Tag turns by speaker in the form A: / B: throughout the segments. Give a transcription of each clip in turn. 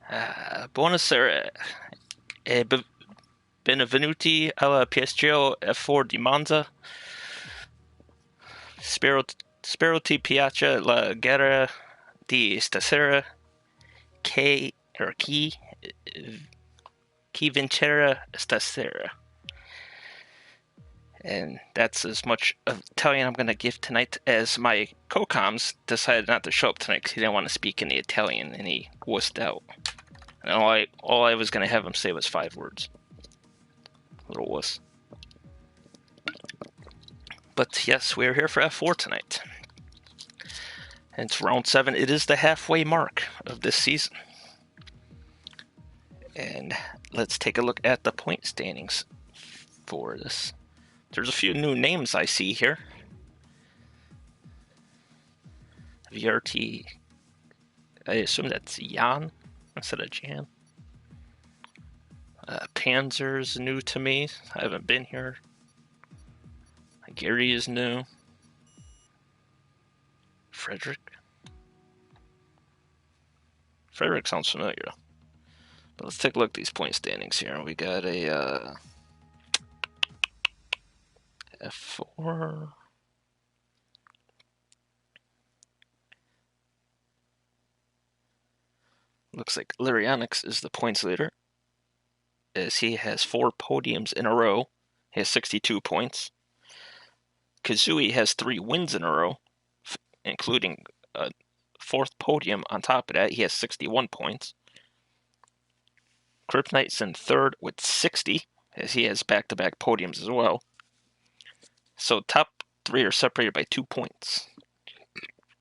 A: Buonasera e benvenuti alla PSGL F4 di Monza. Spero ti piace la gara di stasera. Chi vincerà stasera? And that's as much of Italian I'm going to give tonight, as my co-coms decided not to show up tonight because he didn't want to speak any Italian, and he wussed out. And all I was going to have him say was 5 words. Little wuss. But yes, we're here for F4 tonight. And it's round 7. It is the halfway mark of this season. And let's take a look at the point standings for this. There's a few new names I see here. VRT, I assume that's Jan instead of Jan. Panzer's new to me. I haven't been here. Gary is new. Frederick sounds familiar. But let's take a look at these point standings here. We got a F4. Looks like Lyrianix is the points leader, as he has 4 podiums in a row. He has 62 points. Kazooie has 3 wins in a row, including a 4th podium on top of that. He has 61 points. Kryptonite's in 3rd with 60, as he has back-to-back podiums as well. So top 3 are separated by 2 points.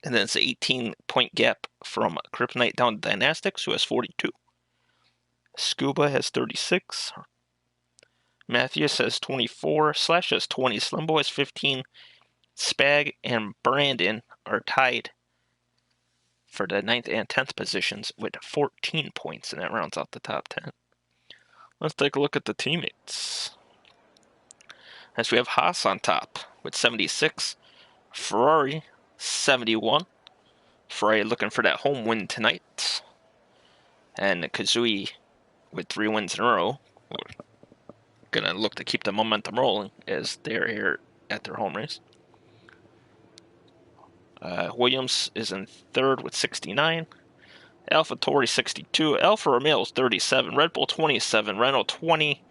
A: And then it's an 18-point gap from Kryptonite down to Dynastics, who has 42. Scuba has 36. Matthews has 24. Slash has 20. Slimbo has 15. Spag and Brandon are tied for the 9th and 10th positions with 14 points, and that rounds out the top 10. Let's take a look at the teammates. As we have Haas on top with 76. Ferrari 71. Ferrari looking for that home win tonight. And Kazooie with 3 wins in a row. We're going to look to keep the momentum rolling as they're here at their home race. Williams is in 3rd with 69. AlphaTauri 62. Alfa Romeo 37. Red Bull 27. Renault 20.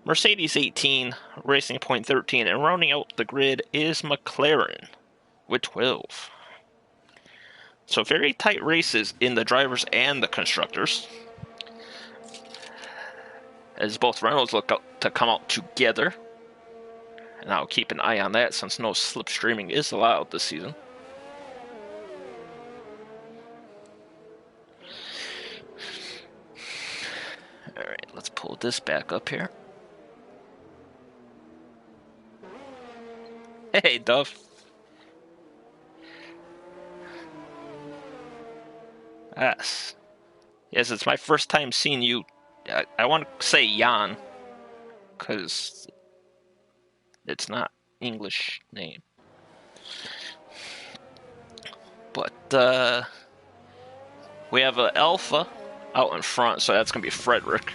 A: Mercedes 18. Racing Point 13. And rounding out the grid is McLaren with 12. So very tight races in the drivers and the constructors, as both Reynolds look to come out together. And I'll keep an eye on that since no slipstreaming is allowed this season. Alright, let's pull this back up here. Hey, Dove. Yes. Yes, it's my first time seeing you. I want to say Jan, because it's not English name. But we have an Alpha out in front, so that's going to be Frederick.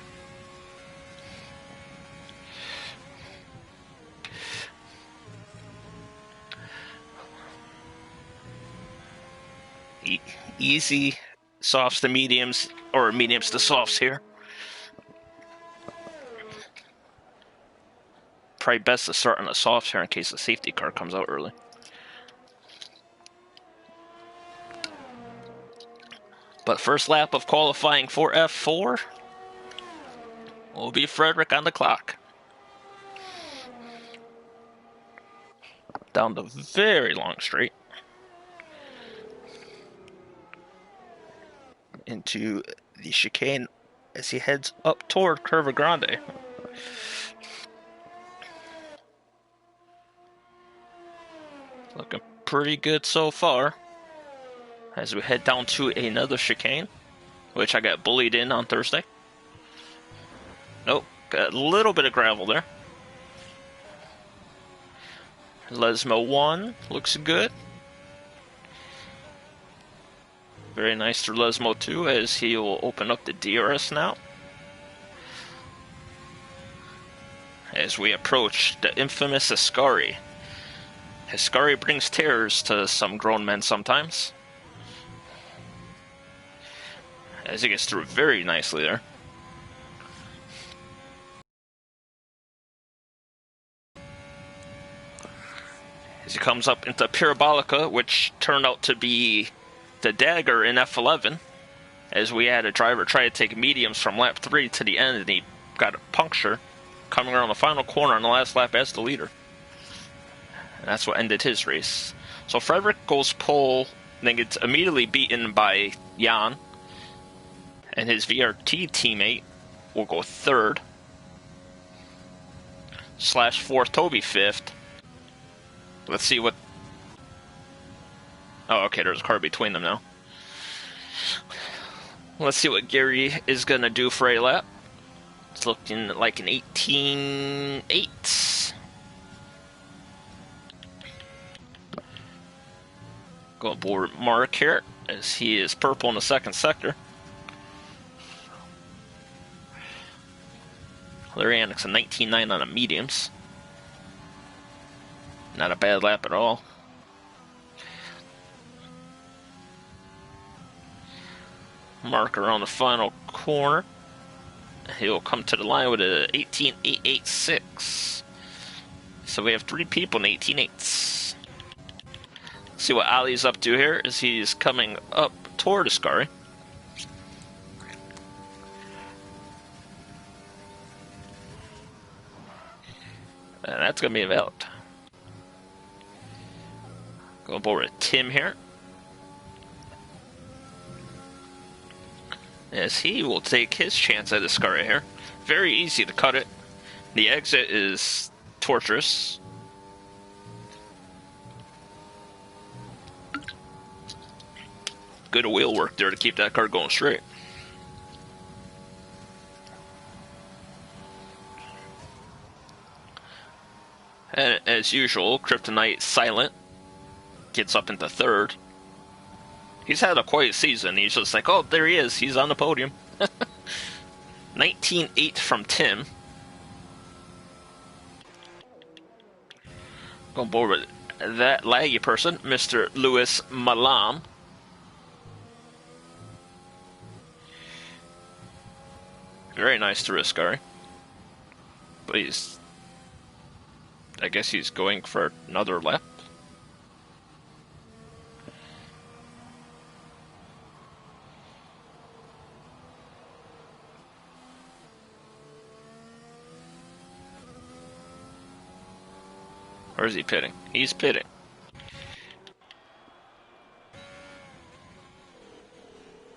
A: Easy softs to mediums, or mediums to softs here. Probably best to start on the softs here in case the safety car comes out early. But first lap of qualifying for F4 will be Frederick on the clock. Down the very long straight. Into the chicane as he heads up toward Curva Grande. Looking pretty good so far. As we head down to another chicane, which I got bullied in on Thursday. Nope, got a little bit of gravel there. Lesmo 1 looks good. Very nice through Lesmo too, as he will open up the DRS now. As we approach the infamous Ascari. Ascari brings tears to some grown men sometimes. As he gets through very nicely there. As he comes up into Parabolica, which turned out to be the dagger in F11. As we had a driver try to take mediums from lap 3 to the end, and he got a puncture coming around the final corner on the last lap as the leader. And that's what ended his race. So Frederick goes pole, then gets immediately beaten by Jan. And his VRT teammate will go third. Slash fourth, Toby fifth. Let's see what... Oh, okay, there's a car between them now. Let's see what Gary is going to do for a lap. It's looking like an 18.8. Go aboard Mark here, as he is purple in the second sector. Larry Annex a 19.9 on the mediums. Not a bad lap at all. Mark around the final corner. He'll come to the line with a 18.886. So we have 3 people in 18.8s. See what Ali's up to here as he's coming up toward Ascari. And that's going to be invalid. Go aboard with Tim here. As he will take his chance at Ascari here. Very easy to cut it. The exit is torturous. Good wheel work there to keep that car going straight. And as usual, Kryptonite Silent gets up into third. He's had a quiet season. He's just like, oh, there he is. He's on the podium. 19.8 from Tim. Go aboard with that laggy person, Mr. Louis Malam. Very nice to Ascari. But I guess he's going for another lap. Or is he pitting? He's pitting.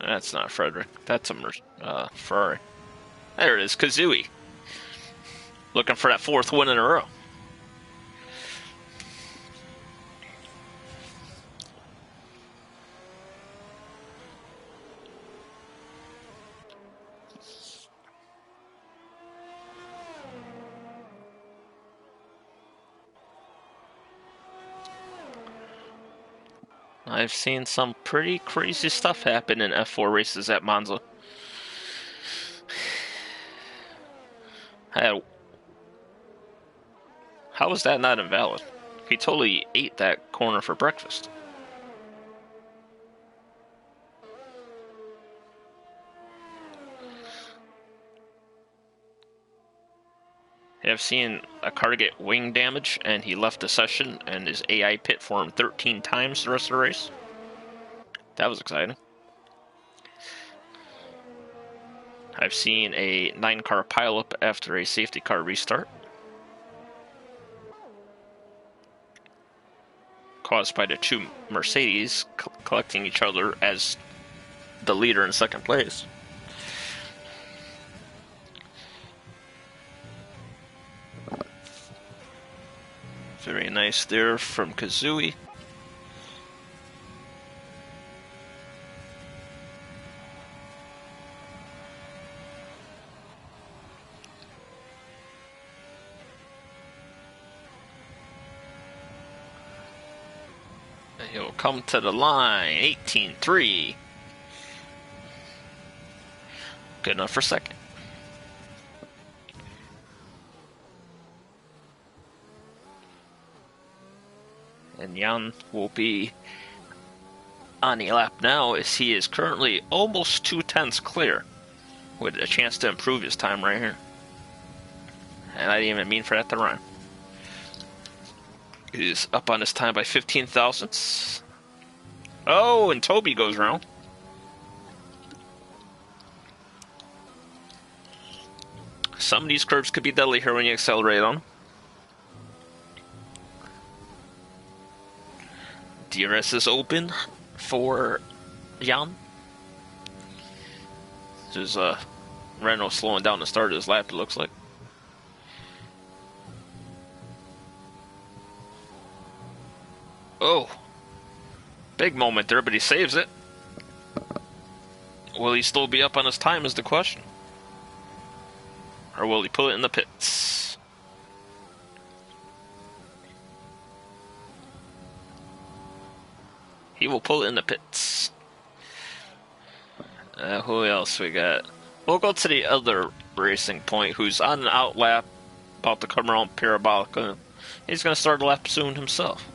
A: That's not Frederick. That's a Ferrari. There it is, Kazooie. Looking for that 4th win in a row. I've seen some pretty crazy stuff happen in F4 races at Monza. How was that not invalid? He totally ate that corner for breakfast. I've seen a car get wing damage, and he left the session, and his AI pit for him 13 times the rest of the race. That was exciting. I've seen a 9-car pileup after a safety car restart, caused by the 2 Mercedes collecting each other as the leader in second place. Very nice there from Kazooie. He'll come to the line, 18.3. Good enough for second. And Jan will be on the lap now, as he is currently almost 2/10 clear, with a chance to improve his time right here. And I didn't even mean for that to rhyme. He's up on his time by 15 thousandths. Oh, and Toby goes round. Some of these curves could be deadly here when you accelerate on them. DRS is open for Jan. There's Renault slowing down the start of his lap, it looks like. Oh, big moment there, but he saves it. Will he still be up on his time is the question. Or will he put it in the pits? He will pull it in the pits. Who else we got? We'll go to the other racing point, who's on an out lap, about to come around Parabolica. He's going to start a lap soon himself.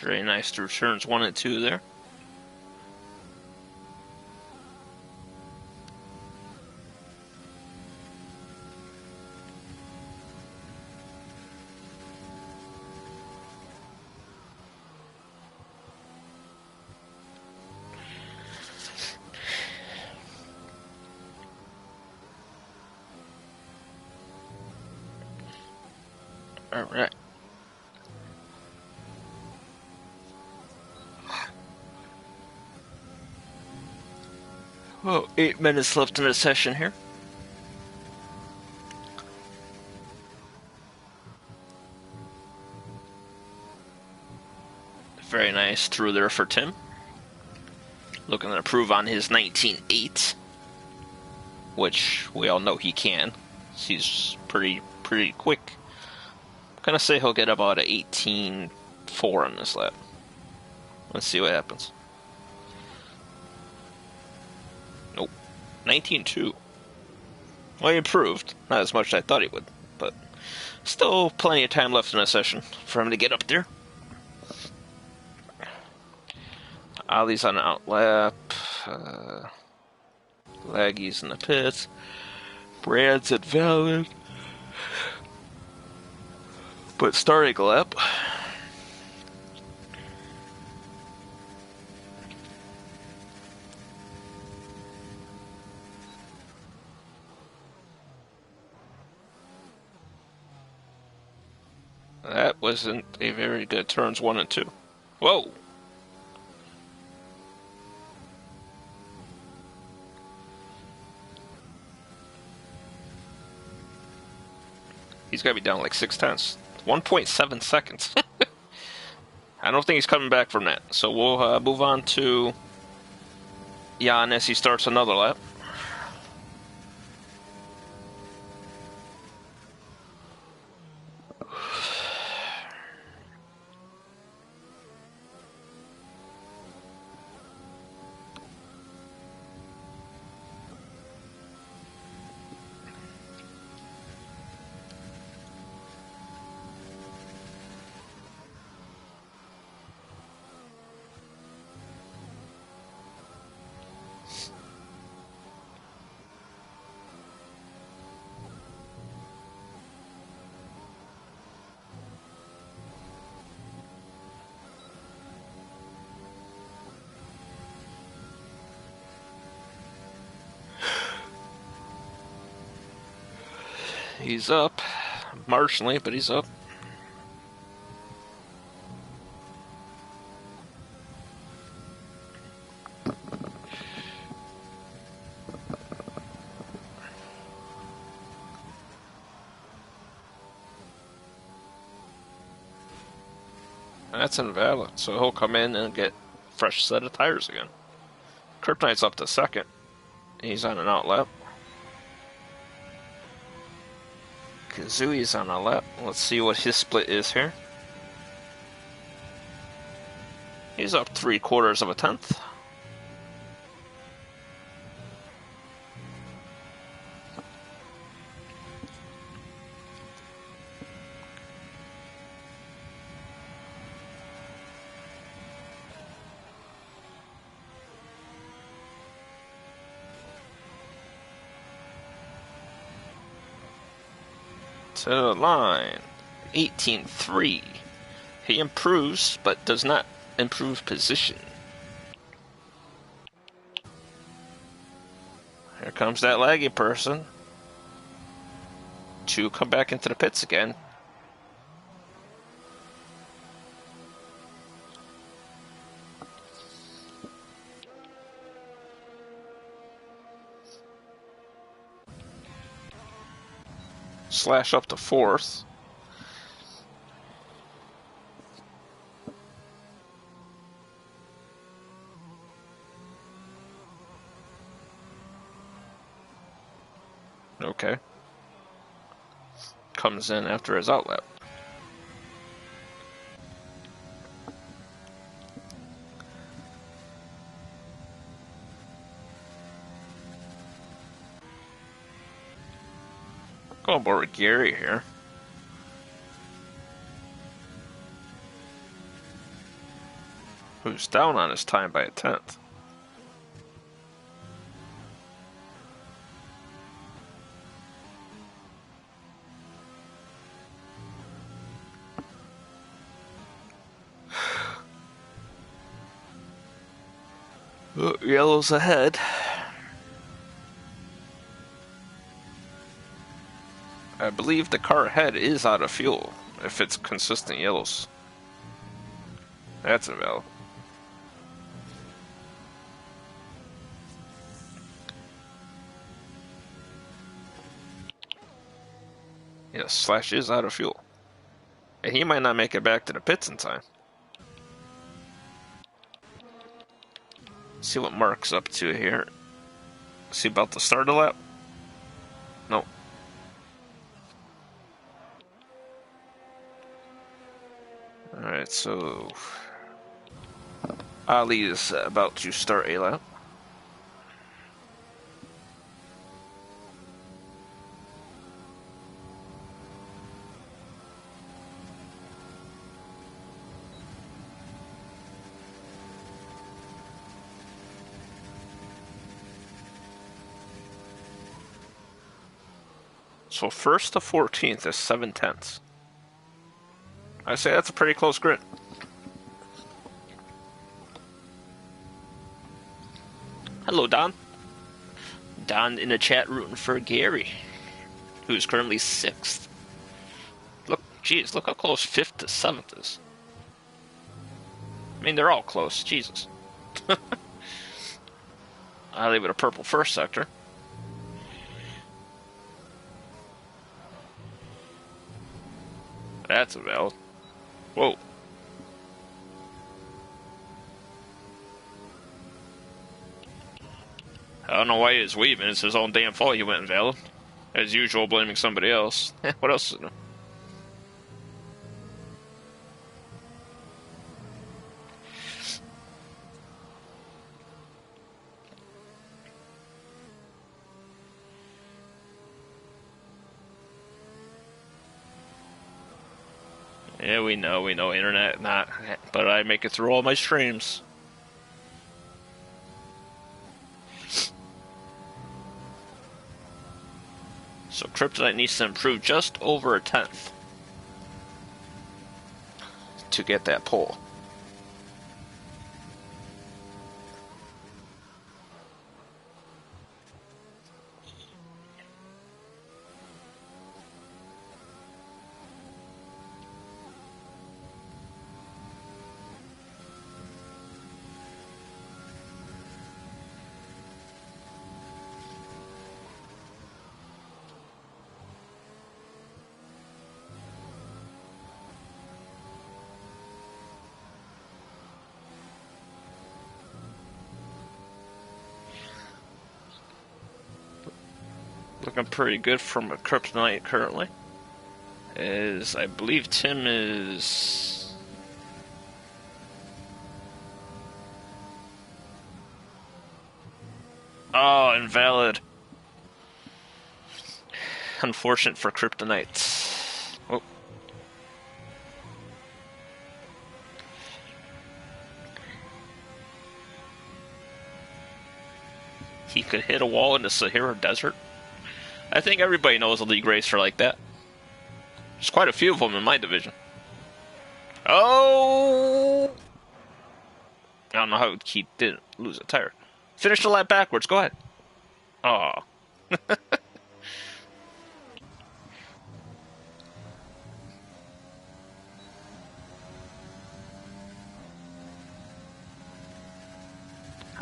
A: Very nice through turns 1 and 2 there. All right. Oh, 8 minutes left in the session here. Very nice through there for Tim. Looking to improve on his 19.8, which we all know he can. He's pretty quick. I'm gonna say he'll get about an 18.4 on this lap. Let's see what happens. Nope. 19.2. Well, he improved. Not as much as I thought he would, but still plenty of time left in the session for him to get up there. Ollie's on an out lap. Laggy's in the pits. Brad's at valid. But starting lap. That wasn't a very good turns 1 and 2. Whoa! He's got to be down like 6/10. 1.7 seconds. I don't think he's coming back from that. So we'll move on to Jan as he starts another lap. He's up. Marginally, but he's up. That's invalid. So he'll come in and get a fresh set of tires again. Kryptonite's up to second. He's on an outlap. Kazui's on a lap. Let's see what his split is here. He's up 3/4 of a tenth. To the line. 18.3. He improves, but does not improve position. Here comes that laggy person to come back into the pits again. Slash up to fourth. Okay. Comes in after his outlap. Go aboard with Gary here. Who's down on his time by a tenth. Yellow's ahead. I believe the car ahead is out of fuel, if it's consistent yellows. That's invalid. Yes, Slash is out of fuel. And he might not make it back to the pits in time. See what Mark's up to here. Is he about to start a lap? No. Alright, so Ali is about to start a lap. So 1st to 14th is 7/10. I say that's a pretty close grid. Hello, Don. Don in the chat rooting for Gary, who's currently 6th. Look, geez, look how close 5th to 7th is. I mean, they're all close. Jesus. I leave it a purple first sector. That's a valid. Whoa. I don't know why he's weaving. It's his own damn fault he went invalid. As usual, blaming somebody else. What else is there? Yeah, we know, internet not, but I make it through all my streams. So Kryptonite needs to improve just over a tenth to get that pole. Looking pretty good from a Kryptonite currently. I believe Tim is... Oh, invalid. Unfortunate for Kryptonites. Oh. He could hit a wall in the Sahara Desert. I think everybody knows a league racer like that. There's quite a few of them in my division. Oh! I don't know how he didn't lose a tire. Finish the lap backwards. Go ahead. Oh.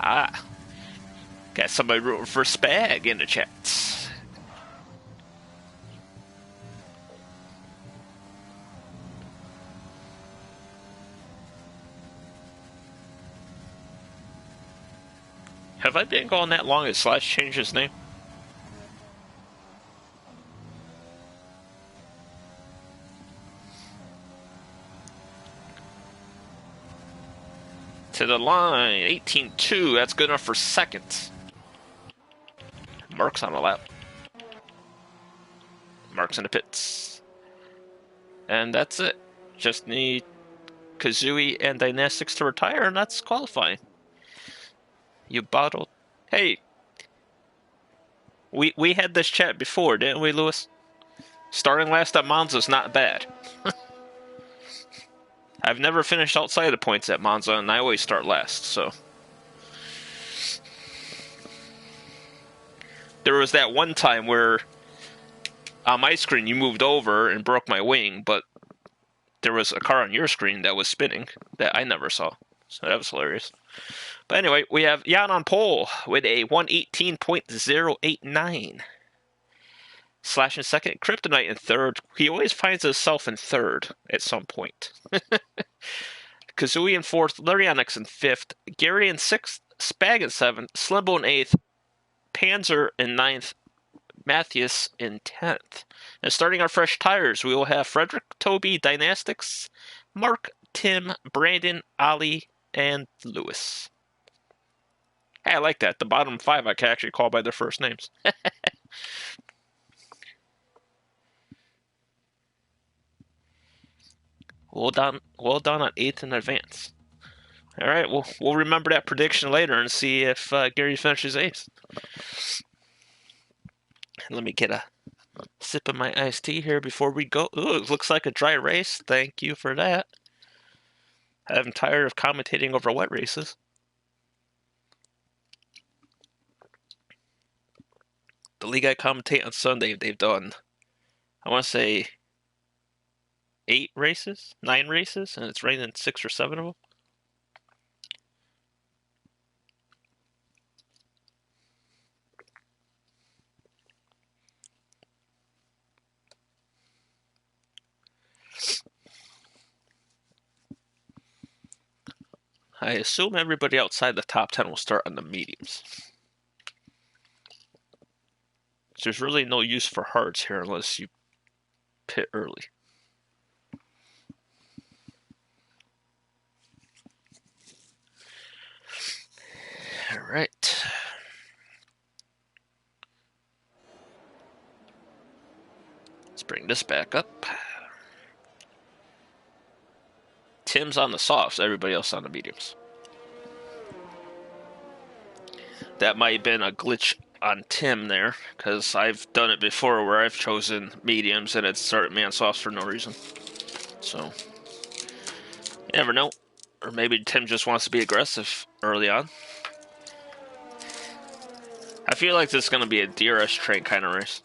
A: Ah. Got somebody rooting for Spag in the chats. Have I been going that long? Has Slash changed his name? To the line, 18-2. That's good enough for second. Mark's on the lap. Mark's in the pits. And that's it. Just need Kazooie and Dynastics to retire, and that's qualifying. You bottled. Hey, we had this chat before, didn't we, Lewis? Starting last at Monza's not bad. I've never finished outside the points at Monza, and I always start last, so. There was that one time where on my screen you moved over and broke my wing, but there was a car on your screen that was spinning that I never saw. So that was hilarious. But anyway, we have Jan on pole with a 118.089. Slash in second, Kryptonite in third. He always finds himself in third at some point. Kazooie in fourth, Larianix in fifth, Gary in sixth, Spag in seventh, Slimbo in eighth, Panzer in ninth, Matthias in 10th. And starting our fresh tires, we will have Frederick, Toby, Dynastics, Mark, Tim, Brandon, Ali, and Lewis. Hey, I like that. The bottom five I can actually call by their first names. Well done on 8th in advance. All right, we'll remember that prediction later and see if Gary finishes 8th. Let me get a sip of my iced tea here before we go. Ooh, it looks like a dry race. Thank you for that. I'm tired of commentating over wet races. The league I commentate on Sunday, they've done, I want to say, 9 races, and it's rained in 6 or 7 of them. I assume everybody outside the top 10 will start on the mediums. There's really no use for hards here unless you pit early. All right. Let's bring this back up. Tim's on the softs, everybody else on the mediums. That might have been a glitch on Tim there, because I've done it before where I've chosen mediums and it's started me on softs for no reason. So, you never know. Or maybe Tim just wants to be aggressive early on. I feel like this is going to be a DRS train kind of race.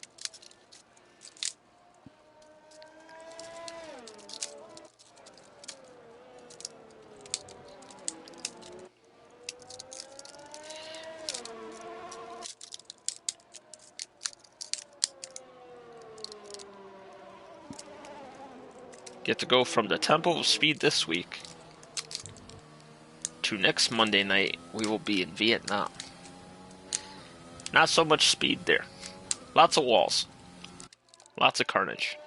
A: Get to go from the Temple of Speed this week to next Monday night, we will be in Vietnam. Not so much speed there. Lots of walls. Lots of carnage.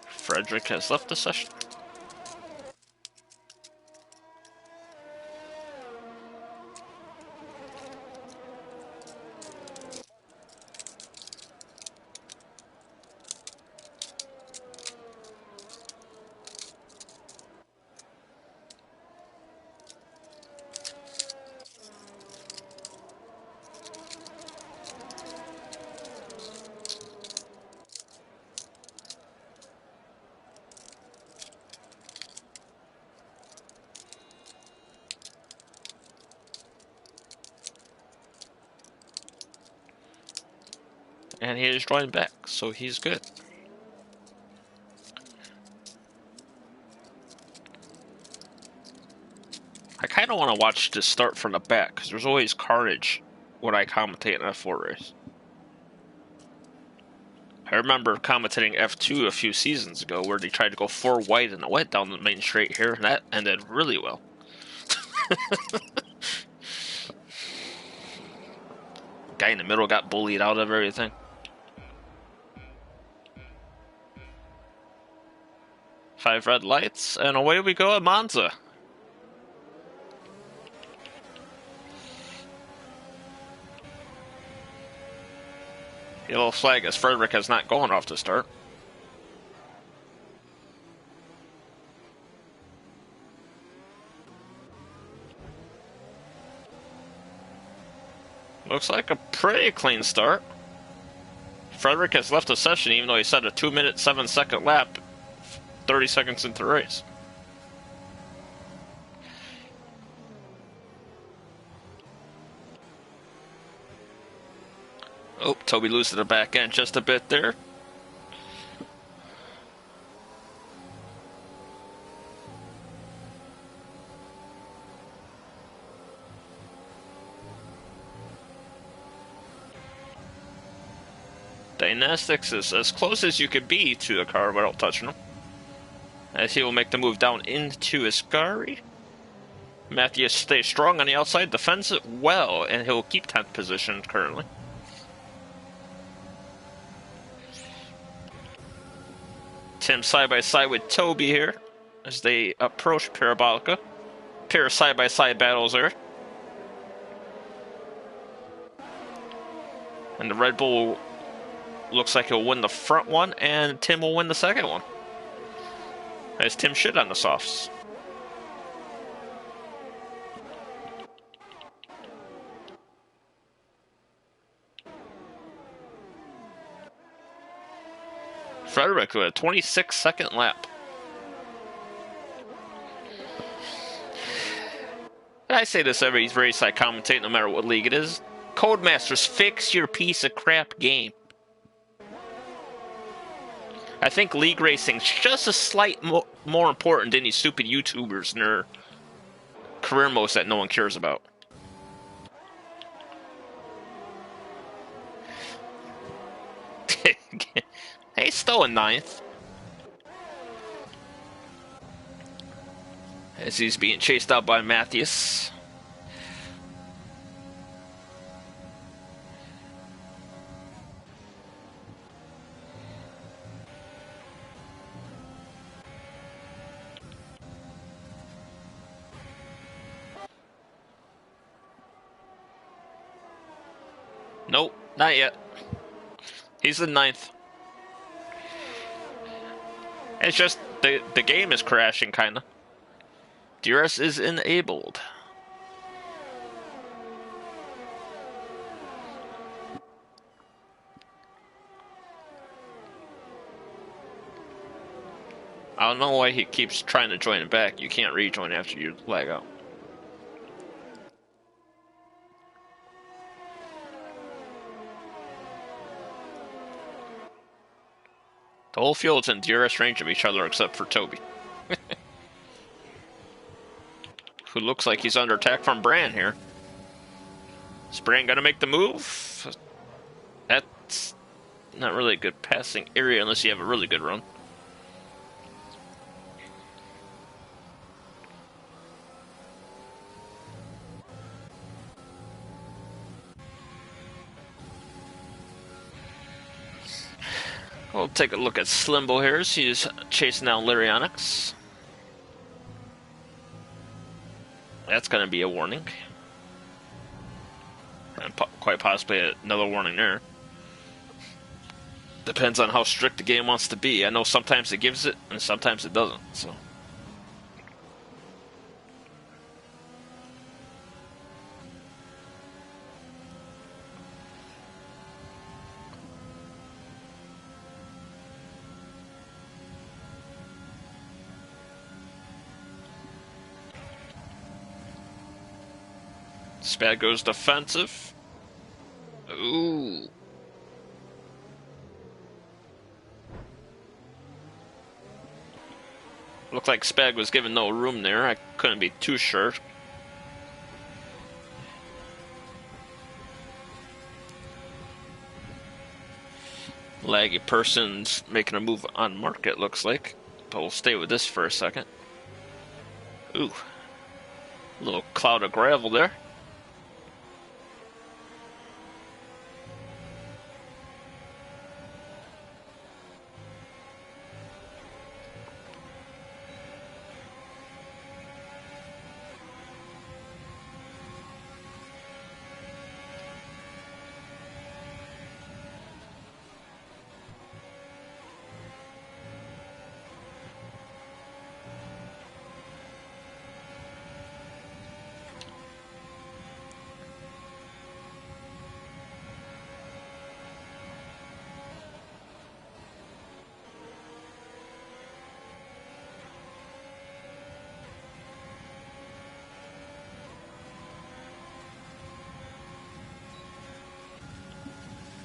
A: Frederick has left the session. And he is joined back, so he's good. I kind of want to watch this start from the back, because there's always carnage when I commentate an F4 race. I remember commentating F2 a few seasons ago, where they tried to go 4 wide and it went down the main straight here, and that ended really well. Guy in the middle got bullied out of everything. Five red lights, and away we go at Monza. Yellow flag as Frederick has not gone off to start. Looks like a pretty clean start. Frederick has left the session even though he set a 2-minute 7-second lap 30 seconds into the race. Oh, Toby losing the back end just a bit there. Dynastics is as close as you could be to the car without touching him, as he will make the move down into Ascari. Matthews stays strong on the outside, defends it well, and he'll keep 10th position currently. Tim side by side with Toby here as they approach Parabolica. Pair of side by side battles there. And the Red Bull looks like he'll win the front one, and Tim will win the second one, as Tim should on the softs. Frederick with a 26-second lap. I say this every race I commentate, no matter what league it is. Codemasters, fix your piece of crap game. I think league racing's just a slight more important than these stupid YouTubers and their career modes that no one cares about. He's still in 9th. As he's being chased out by Matthews. Nope, not yet. He's in 9th. It's just the game is crashing, kinda. DRS is enabled. I don't know why he keeps trying to join it back. You can't rejoin after you lag out. The whole field's in DRS range of each other except for Toby. Who looks like he's under attack from Bran here. Is Bran gonna make the move? That's Not really a good passing area unless you have a really good run. We'll take a look at Slimbo here. He's chasing down Lyrionics. That's going to be a warning. And quite possibly another warning there. Depends on how strict the game wants to be. I know sometimes it gives it, and sometimes it doesn't. So. Spad goes defensive. Ooh. Looked like Spag was given no room there. I couldn't be too sure. Laggy person's making a move on market, looks like. But we'll stay with this for a second. Ooh. A little cloud of gravel there.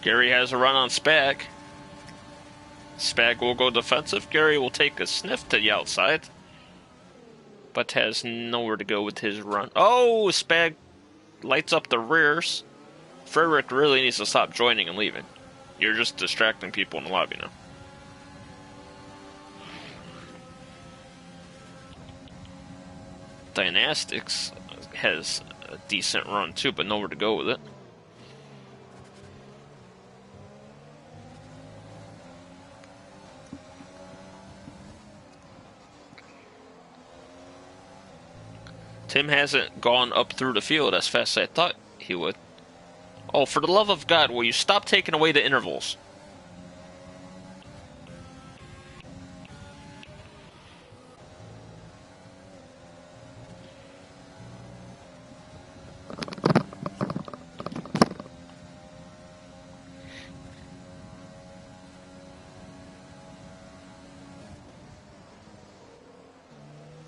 A: Gary has a run on Spag. Spag will go defensive. Gary will take a sniff to the outside. But has nowhere to go with his run. Oh, Spag lights up the rears. Frederick really needs to stop joining and leaving. You're just distracting people in the lobby now. Dynastics has a decent run too, but nowhere to go with it. Tim hasn't gone up through the field as fast as I thought he would. Oh, for the love of God, will you stop taking away the intervals?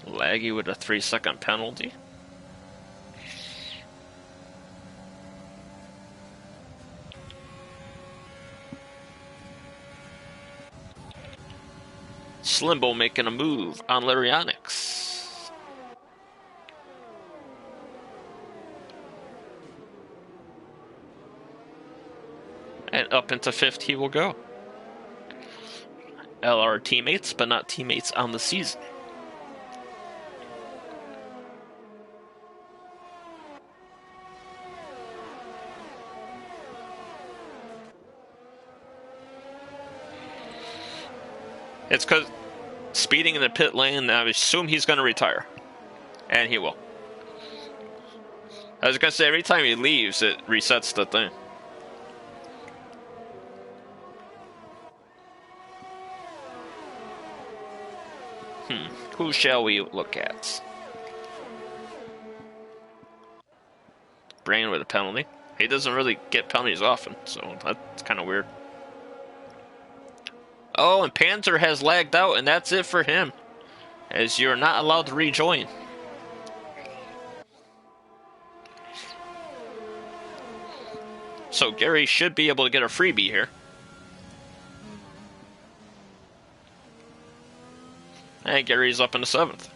A: Laggy with a 3-second penalty. Slimbo making a move on Lyrionics. And up into 5th he will go. LR teammates, but not teammates on the season. It's because speeding in the pit lane, I assume he's going to retire. And he will. I was going to say, every time he leaves, it resets the thing. Who shall we look at? Brain with a penalty. He doesn't really get penalties often, so that's kind of weird. Oh, and Panzer has lagged out, and that's it for him, as you're not allowed to rejoin. So Gary should be able to get a freebie here. And Gary's up in the 7th.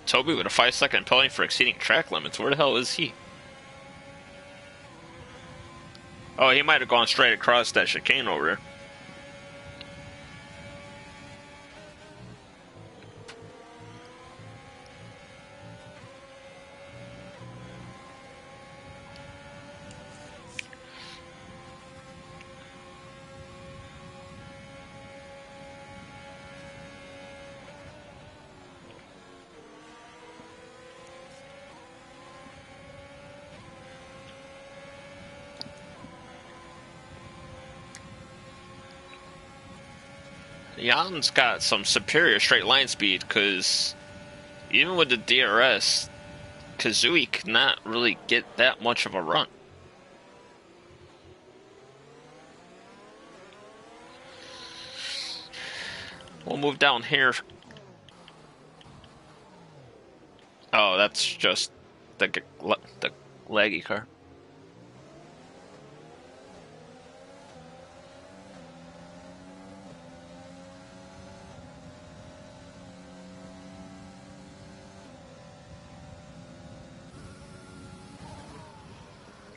A: Toby with a 5-second penalty for exceeding track limits. Where the hell is he? Oh, he might have gone straight across that chicane over there. Jan's got some superior straight line speed, because even with the DRS, Kazooie could not really get that much of a run. We'll move down here. Oh, that's just the laggy car.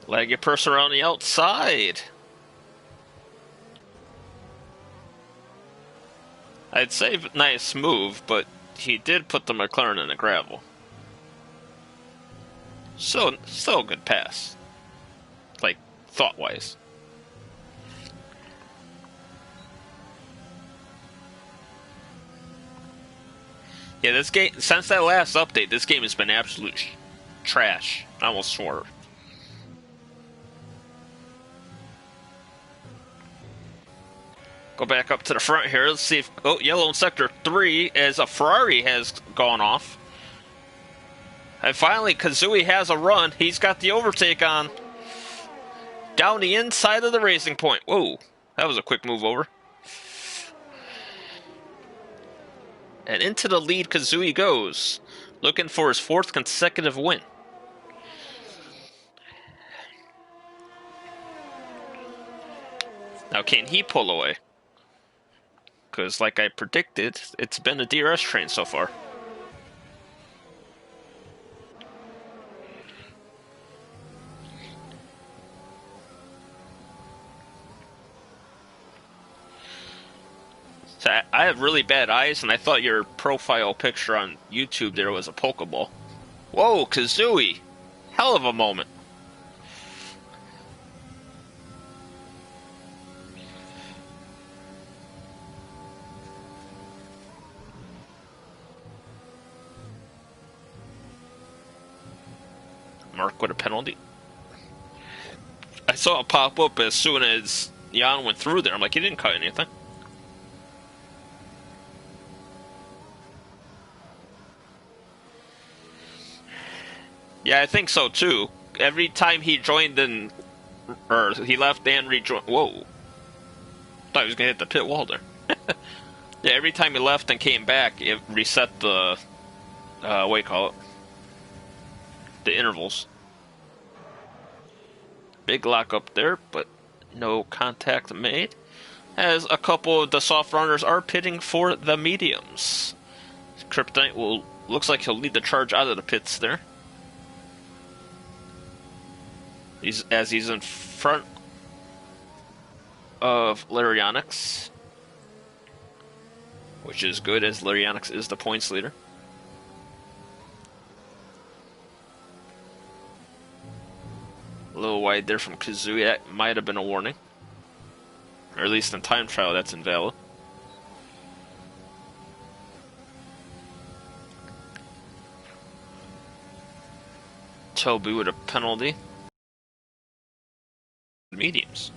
A: Laggy person around the outside. I'd say nice move, but he did put the McLaren in the gravel. So, still a good pass. Like, thought-wise. Yeah, this game, since that last update, this game has been absolute trash. I almost swore. Go back up to the front here. Let's see if... Oh, yellow in Sector 3 as a Ferrari has gone off. And finally, Kazooie has a run. He's got the overtake on. Down the inside of the racing point. Whoa, that was a quick move over. And into the lead Kazooie goes, looking for his 4th consecutive win. Now, can he pull away? Because, like I predicted, it's been a DRS train so far. So I have really bad eyes, and I thought your profile picture on YouTube there was a Pokeball. Whoa, Kazooie! Hell of a moment. Mark with a penalty. I saw it pop up as soon as Jan went through there. I'm like, he didn't cut anything. Yeah, I think so too. Every time he joined in, or he left and rejoined. Whoa. Thought he was gonna hit the pit wall there. Yeah, every time he left and came back, it reset the, what do you call it? The intervals. Big lock up there, but no contact made. As a couple of the soft runners are pitting for the mediums. Kryptonite looks like he'll lead the charge out of the pits there. He's in front of Larianix, which is good, as Larianix is the points leader. A little wide there from Kazooie. That might have been a warning. Or at least in time trial, that's invalid. Toby with a penalty. Mediums.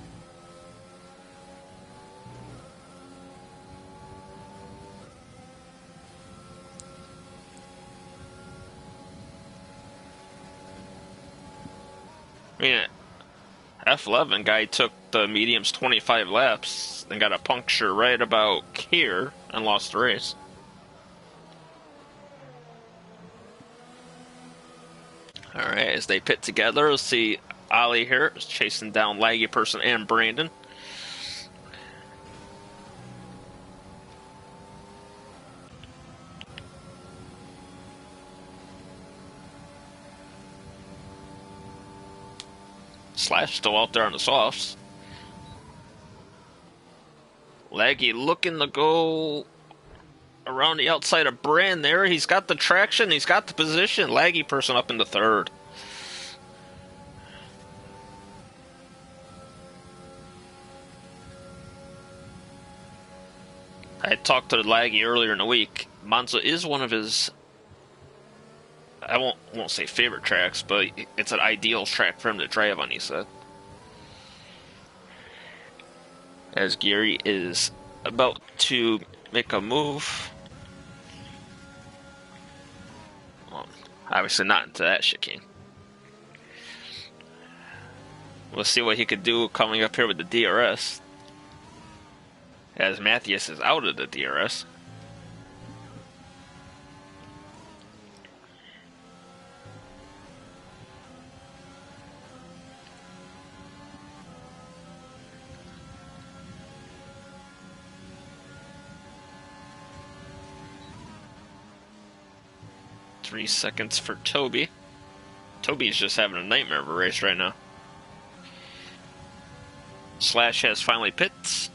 A: I mean, F11 guy took the mediums 25 laps and got a puncture right about here and lost the race. Alright, as they pit together, let's see Ali here is chasing down Laggy Person and Brandon. Slash still out there on the softs. Laggy looking to go around the outside of Brand there. He's got the traction. He's got the position. Laggy person up in the third. I talked to Laggy earlier in the week. Monza is one of his, I won't say favorite tracks, but it's an ideal track for him to drive on, he said. As Gary is about to make a move. Well, obviously not into that chicane. We'll see what he could do coming up here with the DRS. As Matthias is out of the DRS. Three seconds for Toby. Toby's just having a nightmare of a race right now. Slash has finally pits.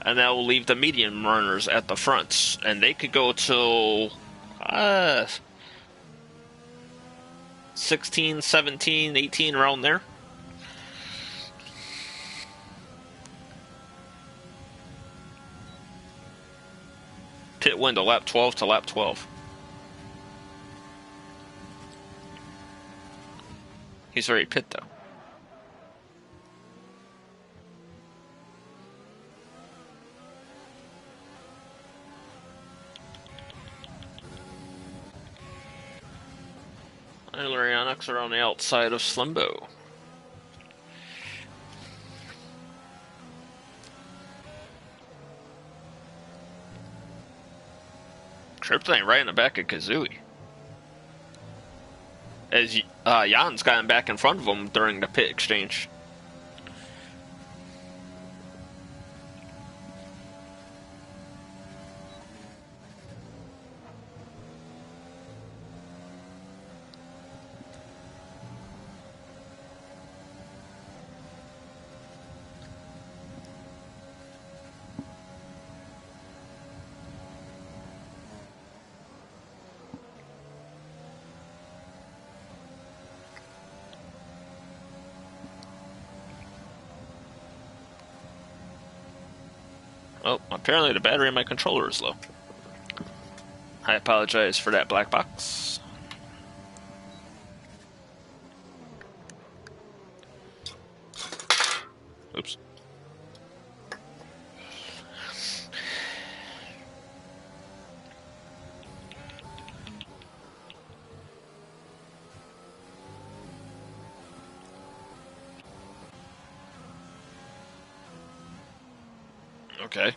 A: And that will leave the medium runners at the fronts. And they could go till 16, 17, 18, around there. Pit window, lap 12 to lap 12. He's already pit, though. And Larianix are on the outside of Slimbo. Tripling right in the back of Kazooie. As Jan's gotten back in front of him during the pit exchange. Oh, apparently the battery in my controller is low. I apologize for that black box. Oops. Okay.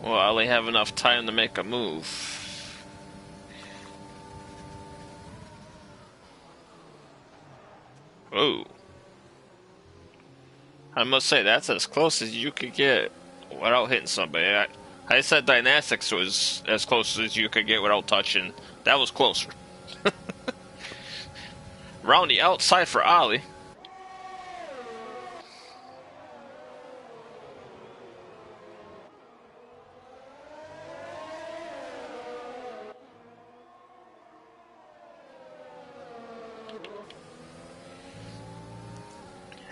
A: Well, I only have enough time to make a move. Oh. I must say, that's as close as you could get without hitting somebody. I said Dynastics was as close as you could get without touching. That was closer. Around the outside for Ali.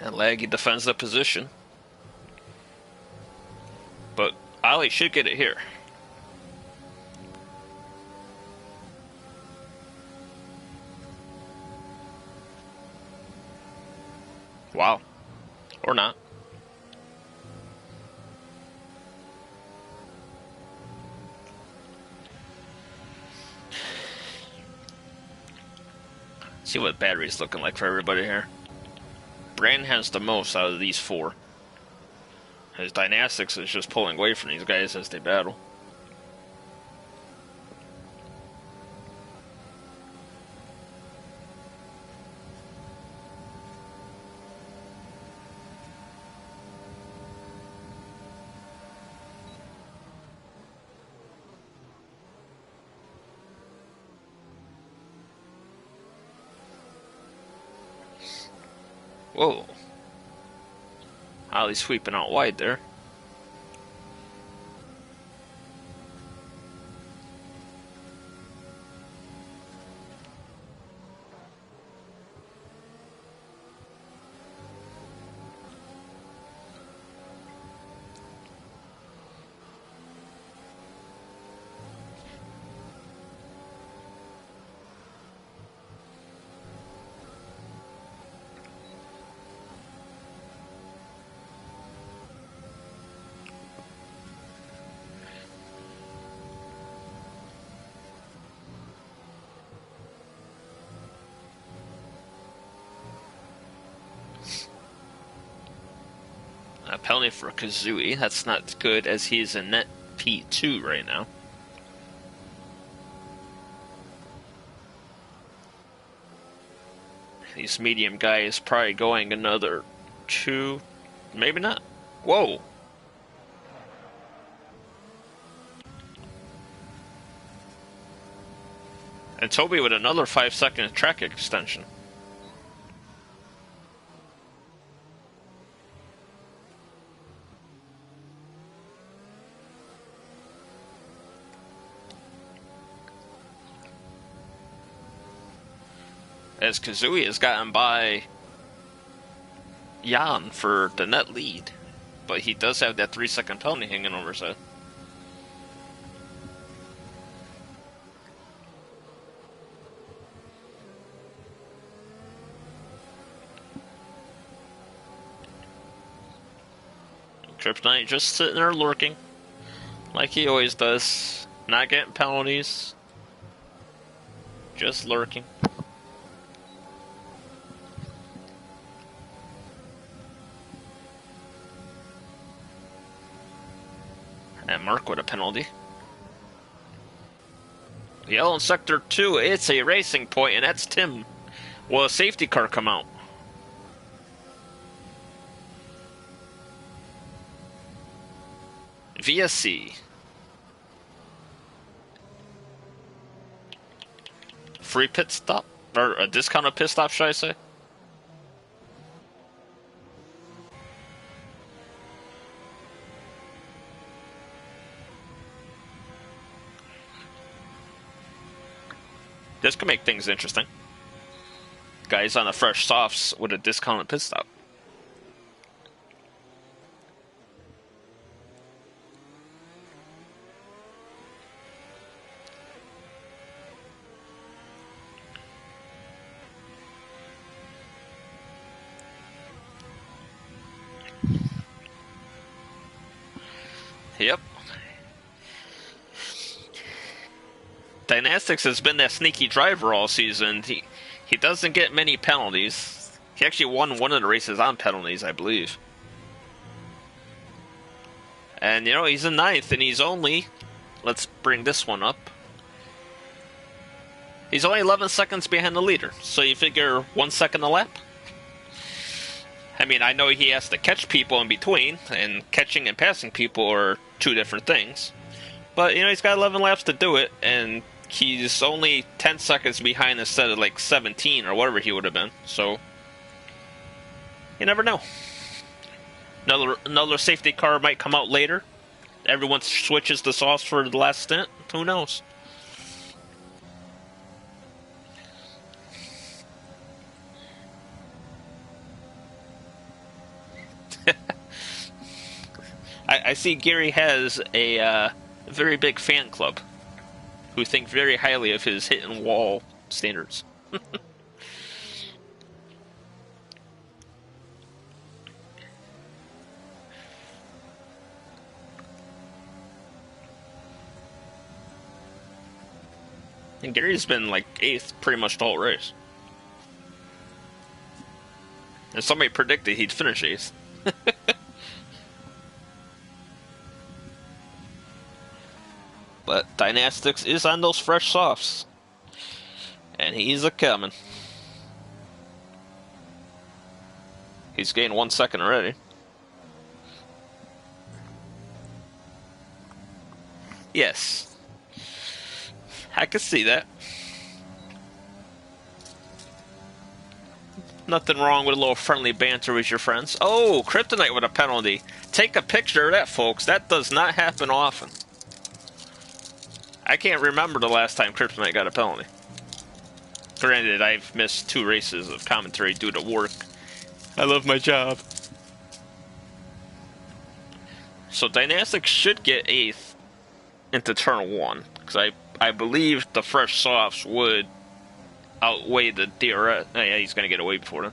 A: And Laggy defends the position. But Ali should get it here. Wow. Or not. See what battery's looking like for everybody here. Brand has the most out of these four. His Dynastics is just pulling away from these guys as they battle. Whoa. Ollie's sweeping out wide there. A penalty for Kazooie. That's not good as he's a net P2 right now. These medium guys probably going another 2, maybe not. Whoa. And Toby with another 5-second track extension. As Kazooie has gotten by Jan for the net lead. But he does have that 3-second penalty hanging over his head. Kryptonite just sitting there lurking, like he always does. Not getting penalties. Just lurking. And Mark with a penalty. Yellow in Sector 2, it's a racing point, and that's Tim. Will a safety car come out? VSC. Free pit stop? Or a discounted pit stop, should I say? This could make things interesting. Guys on the fresh softs with a discounted pit stop. Yep. Dynastics has been that sneaky driver all season. He doesn't get many penalties. He actually won one of the races on penalties, I believe. And, you know, he's in 9th, and he's only... Let's bring this one up. He's only 11 seconds behind the leader. So you figure 1 second a lap? I mean, I know he has to catch people in between, and catching and passing people are two different things. But, you know, he's got 11 laps to do it, and he's only 10 seconds behind instead of, like, 17 or whatever he would have been. So, you never know. Another safety car might come out later. Everyone switches to sauce for the last stint. Who knows? I see Gary has a very big fan club who think very highly of his hit and wall standards. And Gary's been like 8th pretty much the whole race. And somebody predicted he'd finish 8th. But Dynastics is on those fresh softs. And he's a coming. He's gained 1 second already. Yes. I can see that. Nothing wrong with a little friendly banter with your friends. Oh, Kryptonite with a penalty. Take a picture of that, folks. That does not happen often. I can't remember the last time Kryptonite got a penalty. Granted, I've missed 2 races of commentary due to work. I love my job. So Dynastic should get 8th into turn 1. Because I believe the fresh softs would outweigh the DRS. Oh, yeah, he's going to get away before then.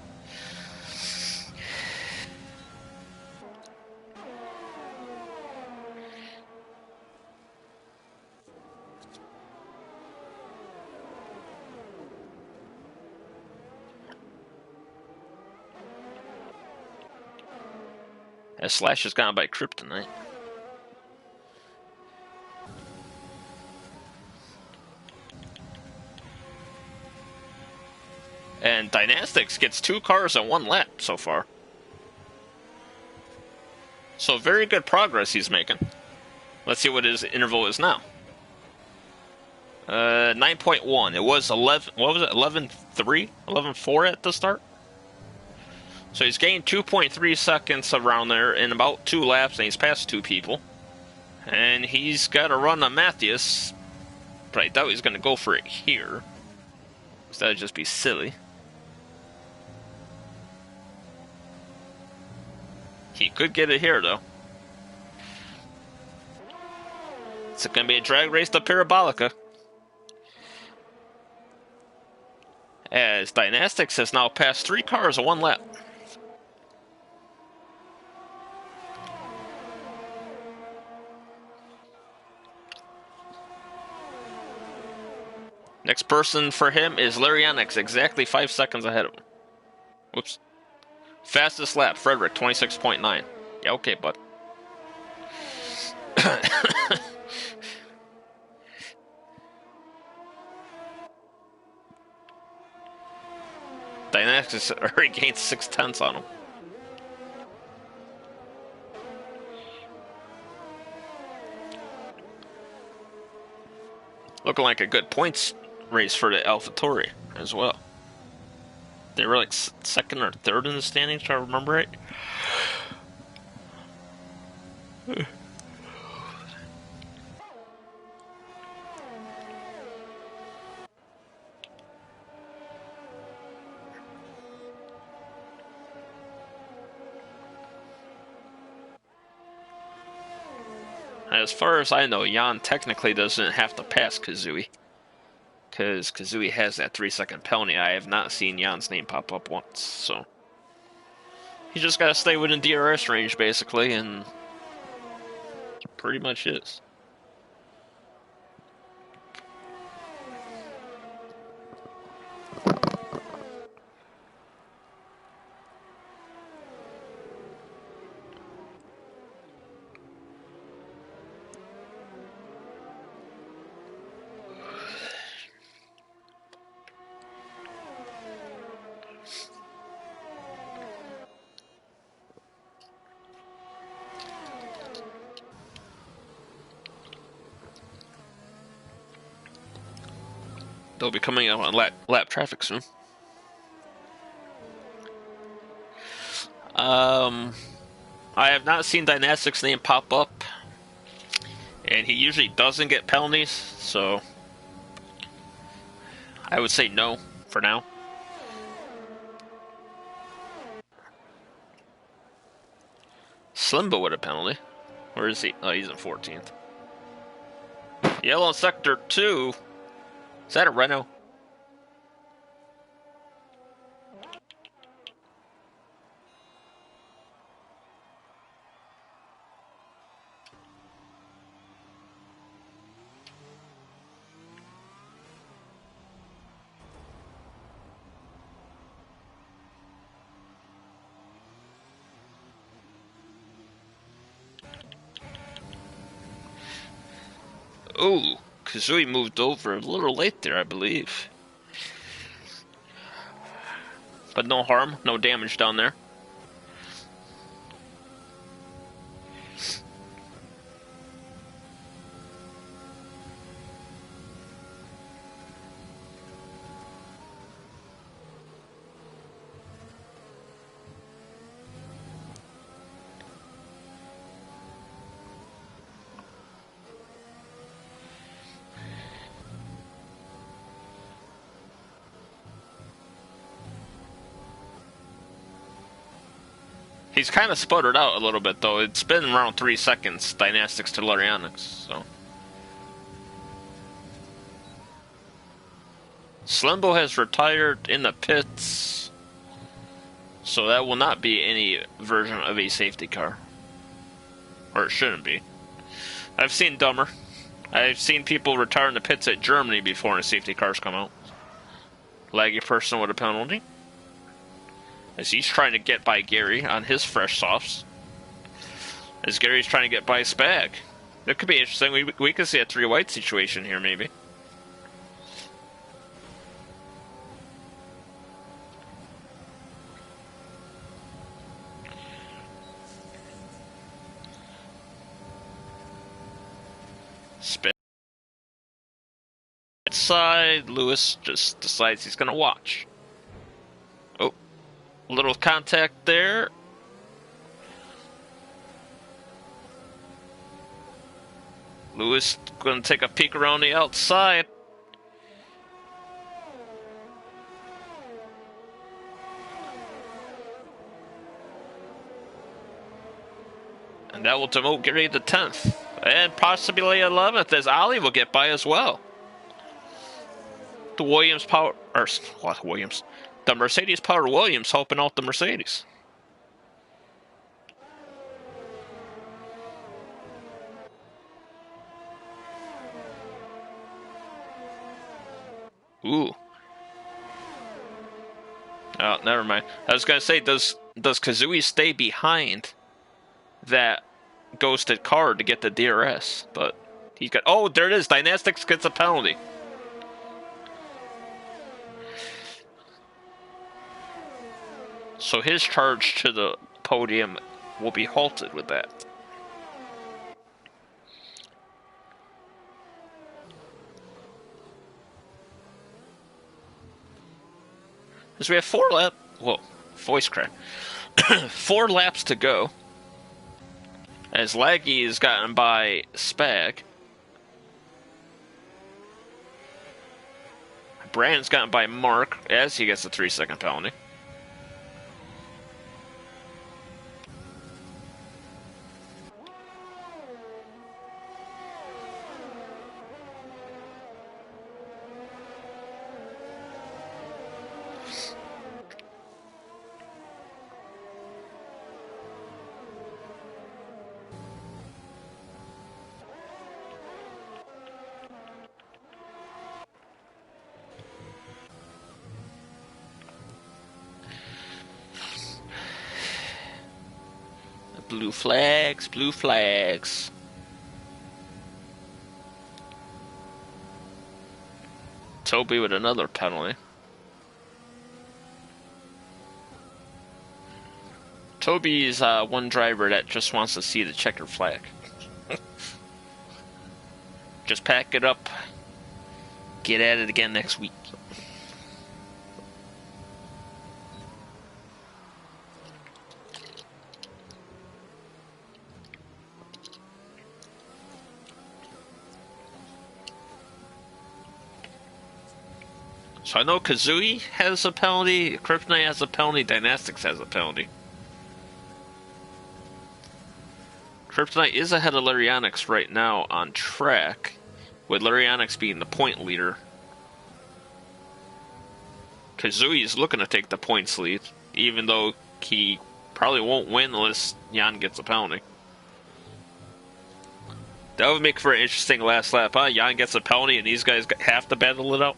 A: As Slash is gone by Kryptonite. And Dynastics gets 2 cars in 1 lap so far. So very good progress he's making. Let's see what his interval is now. 9.1. It was 11. What was it? 11.3? 11.4 at the start? So he's gained 2.3 seconds around there in about 2 laps, and he's passed 2 people. And he's got to run a Matthias, but I doubt he's going to go for it here. Because that would just be silly. He could get it here, though. It's going to be a drag race to Parabolica. As Dynastics has now passed 3 cars in 1 lap. Next person for him is Larianix, exactly 5 seconds ahead of him. Whoops. Fastest lap, Frederick, 26.9. Yeah, okay, bud. Dynamics already gained 6/10 on him. Looking like a good points race for the AlphaTauri as well. They were like 2nd or 3rd in the standings, if I remember right. As far as I know, Jan technically doesn't have to pass Kazooie. Because Kazooie has that 3-second penalty. I have not seen Jan's name pop up once, so... He's just got to stay within DRS range, basically, and... pretty much is. They'll be coming out on lap traffic soon. I have not seen Dynastic's name pop up, and he usually doesn't get penalties, so I would say no for now. Slimbo with a penalty. Where is he? Oh, he's in 14th. Yellow in Sector 2. Is that a Renault? Ooh, Kazooie moved over a little late there, I believe. But no harm, no damage down there. He's kind of sputtered out a little bit, though. It's been around 3 seconds, Dynastics to Larianix, so. Slimbo has retired in the pits, so that will not be any version of a safety car. Or it shouldn't be. I've seen dumber. I've seen people retire in the pits at Germany before and safety cars come out. Laggy person with a penalty. As he's trying to get by Gary on his fresh softs. As Gary's trying to get by Spag. That could be interesting. We could see a 3-white situation here, maybe. Spag side. Lewis just decides he's going to watch. Oh, a little contact there. Lewis going to take a peek around the outside. And that will demote Gary to 10th. And possibly 11th, as Ali will get by as well. The Williams power... Or, what, Williams? The Mercedes power Williams helping out the Mercedes. Ooh. Oh, never mind. I was going to say, does Kazooie stay behind that ghosted car to get the DRS? But he's got... Oh, there it is. Dynastics gets a penalty. So his charge to the podium will be halted with that. Because we have 4 laps... Whoa, voice crack. 4 laps to go. As Laggy is gotten by Spag. Brandon's gotten by Mark as he gets a 3-second penalty. Blue flags, blue flags. Toby with another penalty. Toby's one driver that just wants to see the checkered flag. Just pack it up. Get at it again next week. So I know Kazooie has a penalty, Kryptonite has a penalty, Dynastics has a penalty. Kryptonite is ahead of Larianix right now on track, with Larianix being the point leader. Kazooie is looking to take the points lead, even though he probably won't win unless Jan gets a penalty. That would make for an interesting last lap, huh? Jan gets a penalty and these guys have to battle it out.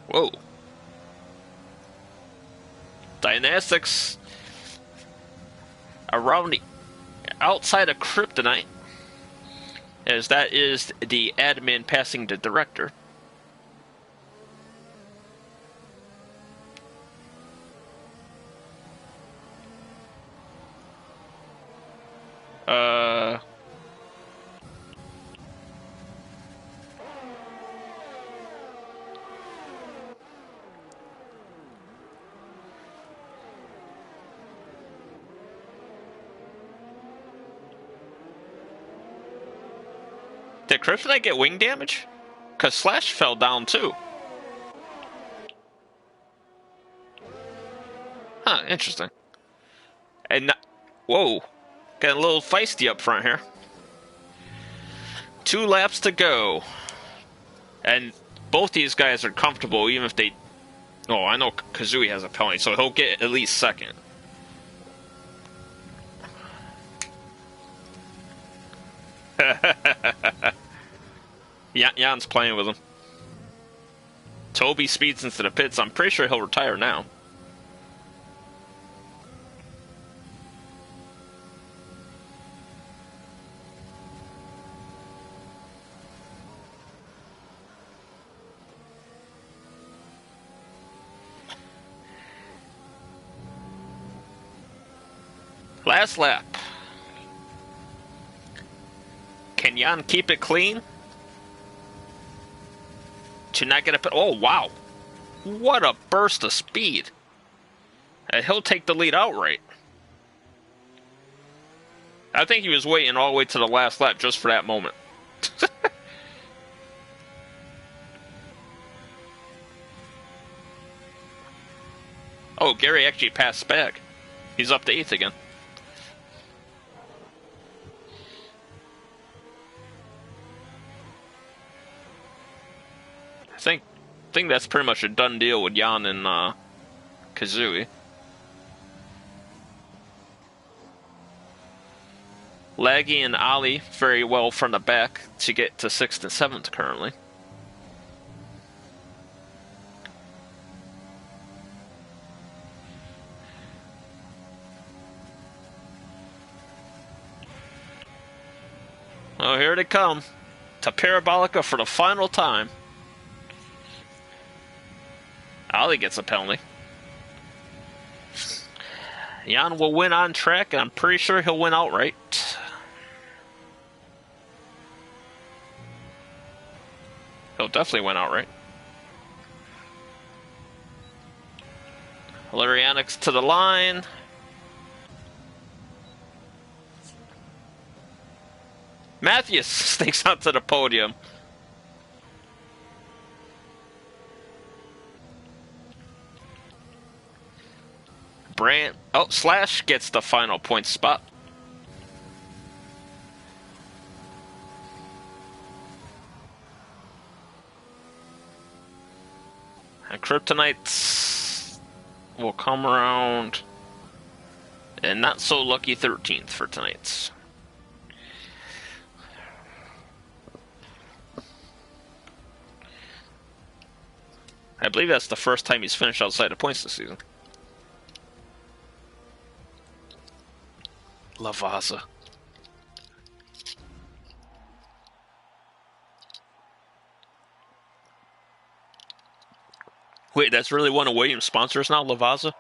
A: Whoa. Dynastics around the outside of Kryptonite, as that is the admin passing the director. Did Kryptonite get wing damage? Because Slash fell down too. Huh, interesting. And whoa, getting a little feisty up front here. 2 laps to go. And both these guys are comfortable even if they... Oh, I know Kazooie has a penalty, so he'll get at least second. Jan's playing with him. Toby speeds into the pits. I'm pretty sure he'll retire now. Last lap. Can Jan keep it clean? To not get a... Oh, wow. What a burst of speed. And he'll take the lead outright. I think he was waiting all the way to the last lap just for that moment. Oh, Gary actually passed Spag. He's up to 8th again. I think that's pretty much a done deal with Jan and Kazooie. Laggy and Ali very well from the back to get to 6th and 7th currently. Oh, here they come. To Parabolica for the final time. Ali gets a penalty. Jan will win on track, and I'm pretty sure he'll win outright. He'll definitely win outright. Larianix to the line. Matthews sneaks onto the podium. Slash gets the final point spot. And Kryptonite will come around. And not so lucky 13th for tonight's. I believe that's the first time he's finished outside of points this season. Lavazza. Wait, that's really one of Williams' sponsors now, Lavazza?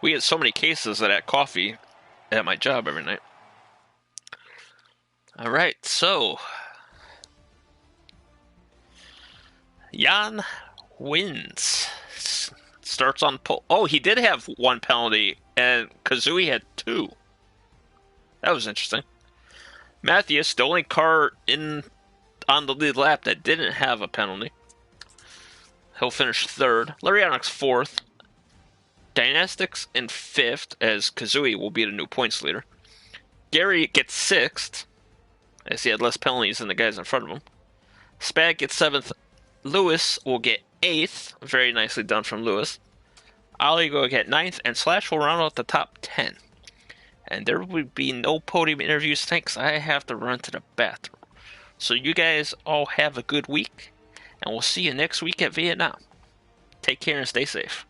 A: We get so many cases of that coffee at my job every night. Alright, so... Jan wins. Starts on pole. Oh, he did have 1 penalty, and Kazooie had 2. That was interesting. Matthews, the only car on the lead lap that didn't have a penalty. He'll finish 3rd. Larianix 4th. Dynastics in 5th, as Kazooie will be the new points leader. Gary gets 6th, as he had less penalties than the guys in front of him. Spag gets 7th. Lewis will get 8th. Very nicely done from Lewis. Ali will get 9th, and Slash will round out the top 10. And there will be no podium interviews thanks I have to run to the bathroom. So you guys all have a good week, and we'll see you next week at Vietnam. Take care and stay safe.